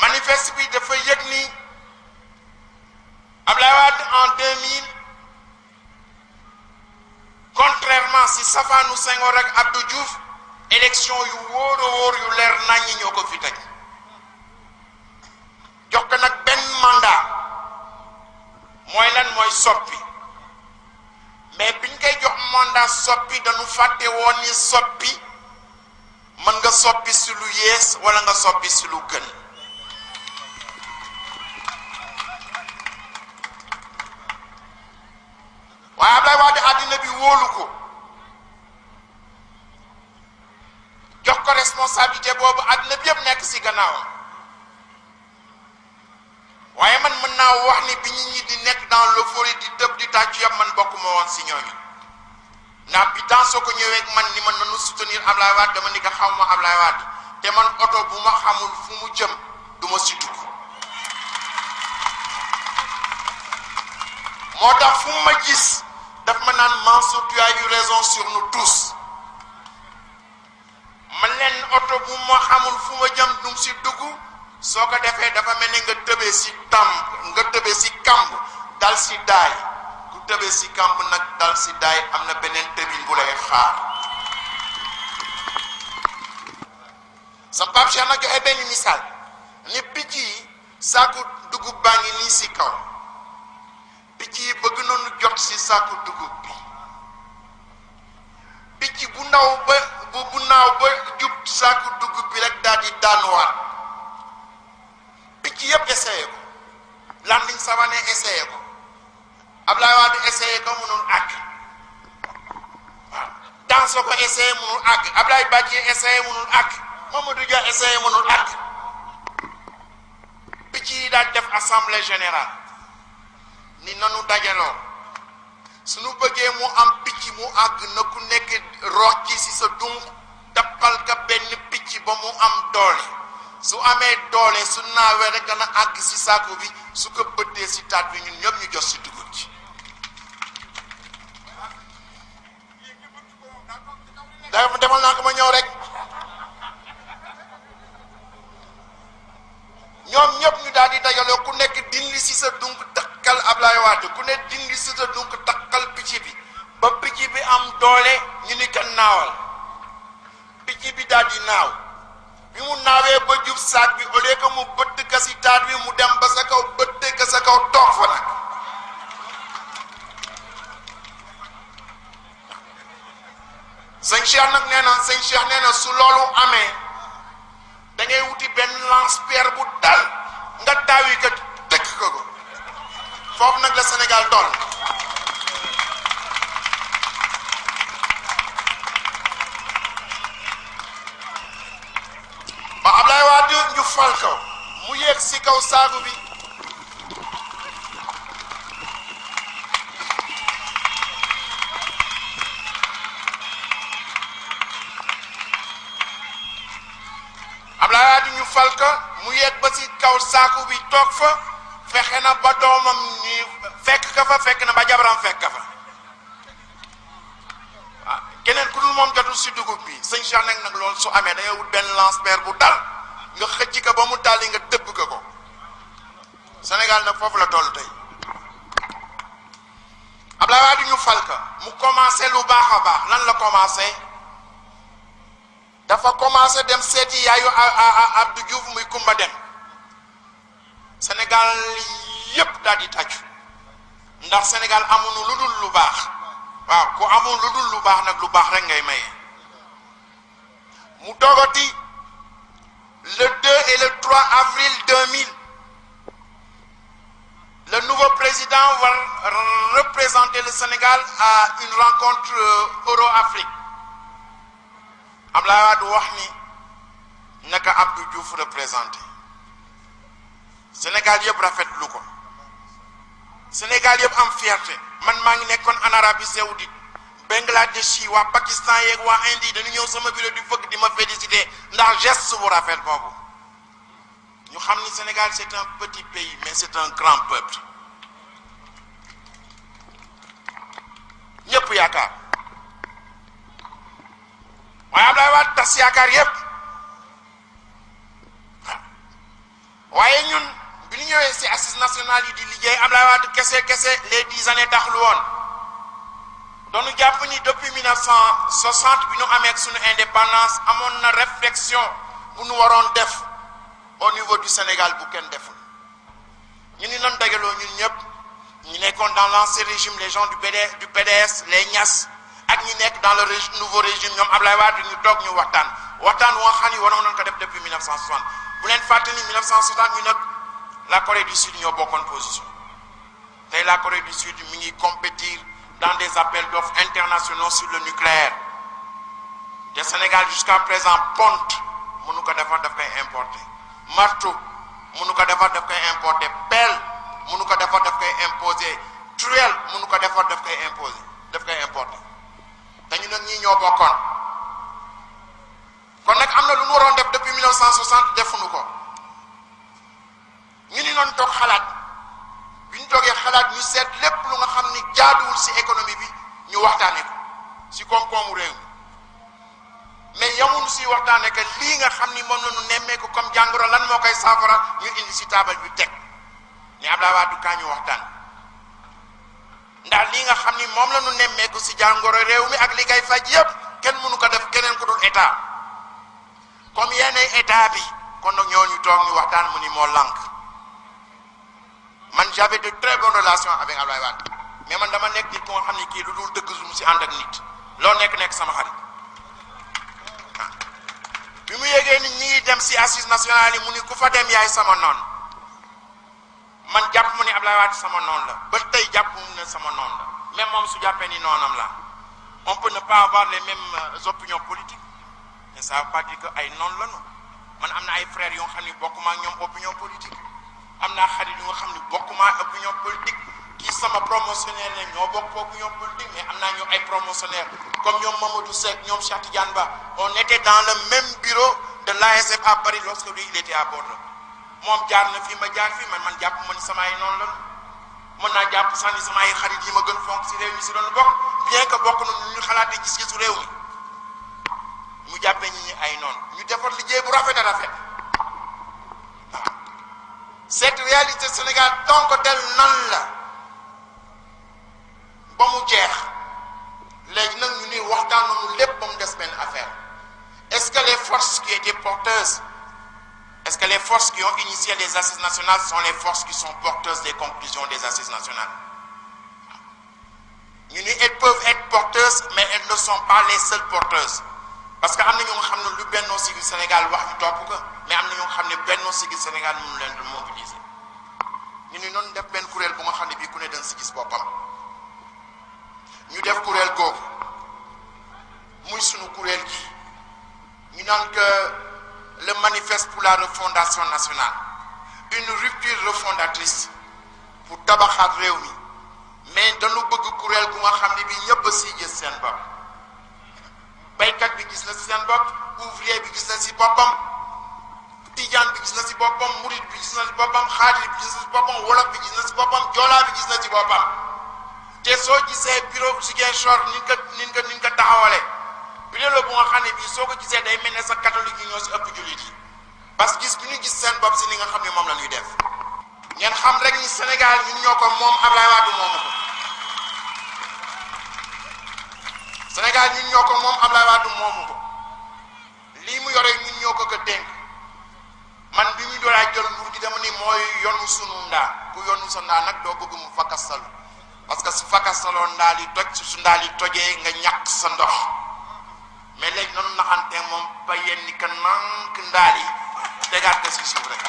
manifeste bi dafa yëg ni Abdoulaye Wade en 2000 contrairement si safaanu Senghor ak Abdou Diouf élection yu wóor a wóor yu leer naññi ñoo ko fi teg jox ko nag benn mandat mooy lan mooy soppi mais biñ koy jox mandat soppi dañu fàtte woon ni soppi mën nga soppi si lu yees wala nga soppi si lu gën waaye Abdoulaye Wade àddina bi wóolu ko jox ko responsabilité boobu àddina bi yëpp nekk si gannaawam waaye man mën naa wax ni bi nit ñi di nekk dans l'euphorie di tëb di tàccu yëpp man bokkuma woon si ñooñu ndax bi temps soo ko ñëwee man ni man nanu soutenir Abdoulaye Wade dama ni ko xaw ma Abdoulaye Wade te man oto bu ma xamul fu mu jëm du ma si dugg moo tax fu ma gis daf ma naan Mansour tu as eu raison sur nous tous man leen oto bu ma xamul fu ma jëm du si dugg soo ko defee dafa mel ni nga tëbee si kamb dal si daay ku tëbee si kamb nag dal si daay am na beneen tëbin bu lay xaar sa Pape Cheikh nag joxe benn misaal ni picc yi saaku dugub baa ngi nii si kaw picc yi bëgg nañu jot si saaku dugub bi picc bu ndaw ba bu naaw ba jub saaku dugub bi rek daal di daanuwaat picc yëpp essayé ko Landing Savané essayé ko Abdoulaye Wade essayé ko mënul àgg waaw Dansokho essayé mënul àgg Abdoulaye Badji essayé mënul àgg Mamadou Dia essayé mënul àgg picc yi daal def assemblée générale ni nanu dajaloo suñu bëggee mu am picc mu àgg na ku nekk rocci si sa dung tappal ka benn picc ba mu am doole su amee doole su naawee rek dana àgg si saako bi su ko bëttee si taat bi ñun ñëpp ñu jos si dugub ci demal naa ko ma ñëw rek ñoom ñëpp ñu daal di dajaloo ku nekk dindi si sa dung takkal Abdoulaye Wade ku ne dindi si sa dung takkal picc bi ba picc bi am doole ñu ni ko naawal picc bi daal di naaw bi mu naawee ba jub saak bi au lieu que mu bëtt ka si taat bi mu dem ba sa kaw bëtt ka sa kaw toog fa nag sëñ Cheikh nag nee na su loolu amee da ngay wuti benn lance-pierre bu dal nga taawi ko dëkk ko foofu nag la Sénégal toll ba Abdoulaye Wade ñu fal ko mu yéeg si kaw saagu bi Abdoulaye Wade ñu fal ko mu yéeg ba si kaw saaku bi toog fa fexe na ba doomam ñi fekk ka fa fekk na ba jabaram fekk ka fa waaw keneen ku dul moom jotul si dugub bi sëñ Cheikh nag loolu su amee da ngay wut benn lance-pierre bu dal nga xëcc ko ba mu tàlli nga dëbb ko Sénégal nag foofu la toll tey Abdoulaye Wade ñu fal ko mu commencé lu baax a baax lan la commencé dafa commencé dem seeti yaayu Abdou Diouf muy Kumba Dem Sénégal yépp daal di tàccu ndax Sénégal amuñu lu dul lu baax waaw ku amul lu dul lu baax nag lu baax rek ngay maye mu toogati le 2 et le 3 avril 2000 le nouveau président va représenter le Sénégal à une rencontre Euro-Afrique Abdoulaye Wade wax ni naka Abdou Diouf représenté Sénégal yëpp rafetlu ko Sénégal yëpp am fierté man maa ngi nekkoon en Arabie Saoudite Bangladesh yi waa Pakistan yeeg waa Inde yi dañu ñëw sama bureau di fëgg di ma féliciter ndax geste bu rafet boobu ñu xam ni Sénégal c'est un petit pays mais c'est un grand peuple ñëpp yaakaar waaye Abdoulaye Wade tas yaakaar yëpp waaye ñun bi ñu ñëwee si assises nationales yi di liggéey Abdoulaye Wade kese les 10 années taxlu woon doonu jàpp ni depuis 1960 bi ñu amee ak suñu indépendance amoon na réflexion bu ñu waroon def au niveau du Sénégal bu kenn deful ñu ni nan dajaloo ñun ñëpp ñu nekkoon dans l'ancien régime les gens du PDS les Niass ak ñi nekk dans le nouveau régime ñoom Abdoulaye Wade ñu toog ñu waxtaan woo xam ni waroon nañ ko def depuis 1960 bu leen fàttali 1960 ñu nag la Corée du Sud ñoo bokkoon position tey la Corée du Sud mi ngi compétir dans des appels d'offres internationaux sur le nucléaire te Sénégal jusqu'à présent pont mënu ko defar daf koy importer marteau mënu ko defar daf koy importer pelle mënu ko defar daf koy imposer truelle mënu ko defar daf koy imposer daf koy importer te ñu nag ñii ñoo bokkoon kon nag am na lu ñu waroon def depuis 1960 defuñu ko ñu ni noonu toog xalaat bi ñu toogee xalaat ñu seet lépp lu nga xam ni jaaduwul ci économie bi ñu waxtaane ko ci koom-koomu réew mi mais yamuñu ci waxtaane que lii nga xam ni moom la ñu nemmeeku comme jàngoro lan moo koy saafara ñu indi ci taabal bi teg ni Abdoulaye Wade kaa ñu waxtaan ndax lii nga xam ni moom la ñu nemmeeku ci jàngoro réew mi ak li koy faj yépp kenn mënu ko def keneen ku dul état comme yeneen état bi kon nag ñooñu toog ñu waxtaan mu ni moo lànk man j'avais de très bonnes relations avec Abdoulaye Wade mais man dama nekk nit ku nga xam ni kii lu dul dëgg mu ci ànd ak nit loo nekk sama xarit bi mu yégee ni ñi ngi dem ci assises nationales yi mu ni ku fa dem yaay sama noon man jàpp mu ni Abdoulaye Wade sama noon la ba tey jàpp mu ne sama noon la même moom su jàppee ni noonam la on peut ne pas avoir les mêmes opinions politiques mais ça veut pas dire que ay noon lañu man am na ay frères yoo xam ni bokkuma ak ñoom opinion politique am naa xarit yu nga xam ni bokkuma opinion politique kii sama promotionnaire ne ñoo bokk opinion politique mais am naa ñu ay promotionnaire comme ñoom Mamadou Seck ñoom Cheikh Tidiane Ba on était dans le même bureau de l'ASF à Paris lorsque lui il était à Bordeaux moom jaar na fii ma jaar fii man jàpp ma ni sama ay noonu la mën naa jàpp sax ni sama ay xarit yi ma gën fonk si réew mi si doon bokk bien que bokk na ñu xalaatee gis-gisu réew mi mu jàppee ñi ay noonu ñu defar liggéey bu rafet a rafet waaw cette réalité Sénégal tant que tel nan la ba mu jeex léegi nag ñu ni waxtaan nañu lépp ba mu des benn affaire est-ce que les forces qui étaient porteuses est-ce que les forces qui ont initié les assises nationales sont les forces qui sont porteuses des conclusions des assises nationales ñu ni elles peuvent être porteuses mais elles ne sont pas les seules porteuses parce que am na ñu nga xam ne lu Benno Siggil Sénégal wax ñu topp ko mais am na ñu nga xam ne Benno Siggil Sénégal mënu leen di mobiliser ñu ni noonu def benn kuréel bu nga xam ne bii ku ne dañ si gis boppam ñu def kuréel googu muy sunu kuréel gi ñu naan que le manifeste pour la refondation nationale une rupture refondatrice pour tabaxaat réew mi mais dañu bëgg kuréel gu nga xam ne bii ñëpp a siy gis seen bopp baykat bi gis na si seen bopp ouvrier bi gis na si boppam tijaan bi gis na si boppam murit bi gis na si boppam xaadir bi gis na si boppam wolof bi gis na si boppam joolaa bi gis na si boppam te soo gisee bureau Ziguinchor ni nga ko taxawale bureau bu nga xam ne bii soo ko gisee day mel ne sa catholique yi ñoo si ëpp jullit yi parce que gis bi ñu gis seen bopp si li nga xam ne moom la ñuy def ngeen xam rek ni Sénégal ñun ñoo ko moom Abdoulaye Wade moomu ko Sénégal ñun ñoo ko moom Abdoulaye Wade moomu ko lii mu yore ñun ñoo ko dénk man bi muy doolaa jël nguur gi dama ni mooy yonu sunu ndaa ku yonu sa ndaa nag doo bëgg mu fakkastalu parce que su fakkastaloo ndaal yi toj su ndaal yi tojee nga ñàkk sa ndox mais léegi noonu naxante moom ba yenn ni ka nank ndaal yi tegaat ko si suuf rek